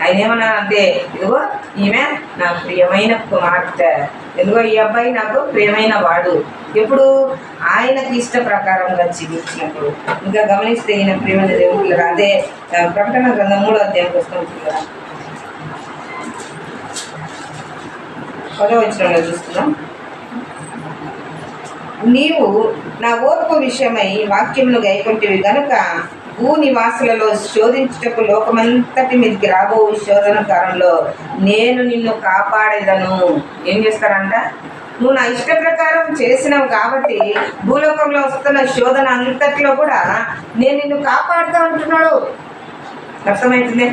ఆయన ఏమన్నా అంటే, ఇదిగో ఈమె నా ప్రియమైన కుమార్తె, ఇదిగో ఈ అబ్బాయి నాకు ప్రియమైన వాడు. ఎప్పుడు ఆయనకి ఇష్ట ప్రకారంగా జీవించినప్పుడు. ఇంకా గమనిస్తే ఈయన ప్రియమైన దేవుడు. అదే ప్రకటన గ్రంథం 3వ అధ్యాయం పుస్తకం 10వ వచనంలో చూస్తున్నాం. నీవు నా ఓర్పు విషయమై వాక్యమును గైకొంటివి గనుక భూనివాసులలో శోధించుటకు లోకమంతటి మీదకి రాబో శోధన కాలంలో నేను నిన్ను కాపాడేదను. ఏం చేస్తారంట? నువ్వు నా ఇష్ట ప్రకారం చేసినావు కాబట్టి భూలోకంలో వస్తున్న శోధన అంతట్లో కూడా నేను నిన్ను కాపాడుతూ ఉంటున్నాడు. అర్థమవుతుంది?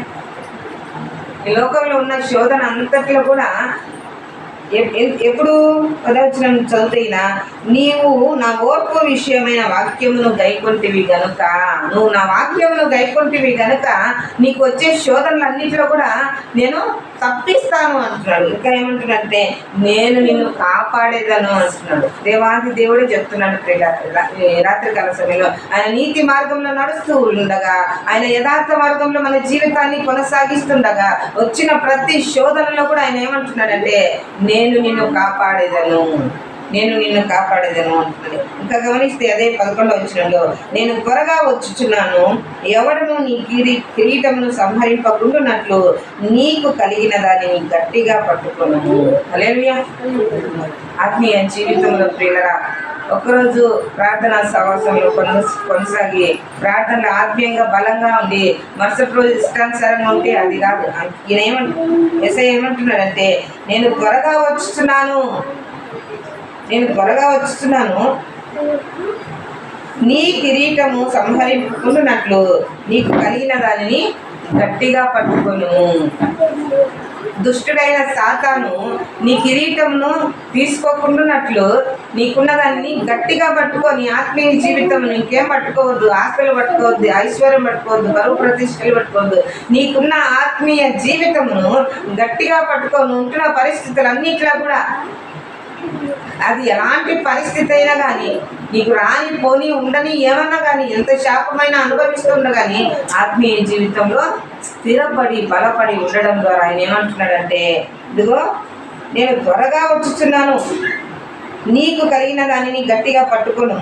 ఈ లోకంలో ఉన్న శోధన అంతట్లో కూడా ఎప్పుడు పదవచనం చదువుతైనా నీవు నా ఓర్పు విషయమైన వాక్యమును గైకొంటివి గనుక, నువ్వు నా వాక్యమును గైకొంటివి గనుక నీకు వచ్చే శోధనలన్నింటిలో కూడా నేను తప్పిస్తాను అంటున్నాడు. ఇంకా ఏమంటున్నాడంటే నేను నిన్ను కాపాడేదను అంటున్నాడు. దేవాది దేవుడే చెప్తున్నాడు. రాత్రికాల సమయంలో ఆయన నీతి మార్గంలో నడుస్తూ ఉండగా, ఆయన యథార్థ మార్గంలో మన జీవితాన్ని కొనసాగిస్తుండగా వచ్చిన ప్రతి శోధనలో కూడా ఆయన ఏమంటున్నాడంటే నేను నిన్ను కాపాడేదను, నేను నిన్ను కాపాడేదను అంటున్నాడు. ఇంకా గమనిస్తే అదే 11వ వచనంలో నేను త్వరగా వచ్చుచున్నాను, ఎవడను నీ కిరీటమును సంహరింపకుండునట్లు నీకు కలిగిన దానిని గట్టిగా పట్టుకొను. హల్లెలూయా. ఆత్మీయ జీవితంలో ప్రియులరా, ఒకరోజు ప్రార్థనా సహవాసంలో కొనసాగి ప్రార్థనలు ఆత్మీయంగా బలంగా ఉండి మరుసటి రోజు ఇష్టానుసారంగా ఉంటే అది కాదు. ఈయన యేసయ్య ఏమంటున్నాడంటే నేను త్వరగా వచ్చుతున్నాను, నేను త్వరగా వచ్చుతున్నాను, నీ కిరీటము సంహరింపుకున్నట్లు నీకు కలిగిన దానిని గట్టిగా పట్టుకొను. దుష్టుడైన సాతాను నీ కిరీటమును తీసుకోకుండానట్లు నీకున్న దాన్ని గట్టిగా పట్టుకొని ఆత్మీయ జీవితం ఇంకేం పట్టుకోవద్దు, ఆస్తులు పట్టుకోవద్దు, ఐశ్వర్యం పట్టుకోవద్దు, బరువు ప్రతిష్టలు పట్టుకోవద్దు. నీకున్న ఆత్మీయ జీవితమును గట్టిగా పట్టుకొని ఉంటున్న పరిస్థితులు అన్నిట్లా కూడా అది ఎలాంటి పరిస్థితి అయినా కానీ నీకు రాని పోని ఉండని ఏమన్నా కానీ ఎంత శాపమైనా అనుభవిస్తుండ కానీ ఆత్మీయ జీవితంలో స్థిరపడి బలపడి ఉండడం ద్వారా ఆయన ఏమంటున్నాడంటే ఇదిగో నేను త్వరగా వచ్చుచున్నాను, నీకు కలిగిన దానిని గట్టిగా పట్టుకొను,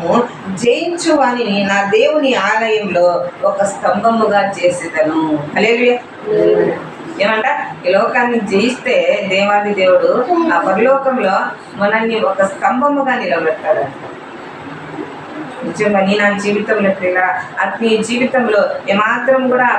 జయించు వానిని నా దేవుని ఆలయంలో ఒక స్తంభముగా చేసేదను. హల్లెలూయా. ఏమంట? ఈ లోకాన్ని జయిస్తే దేవాది దేవుడు ఆ పరలోకంలో మనల్ని ఒక స్తంభముగా నిలబెట్టాడు. నిజంగా నీ నా జీవితంలో ఆత్మీయ జీవితంలో ఏమాత్రం కూడా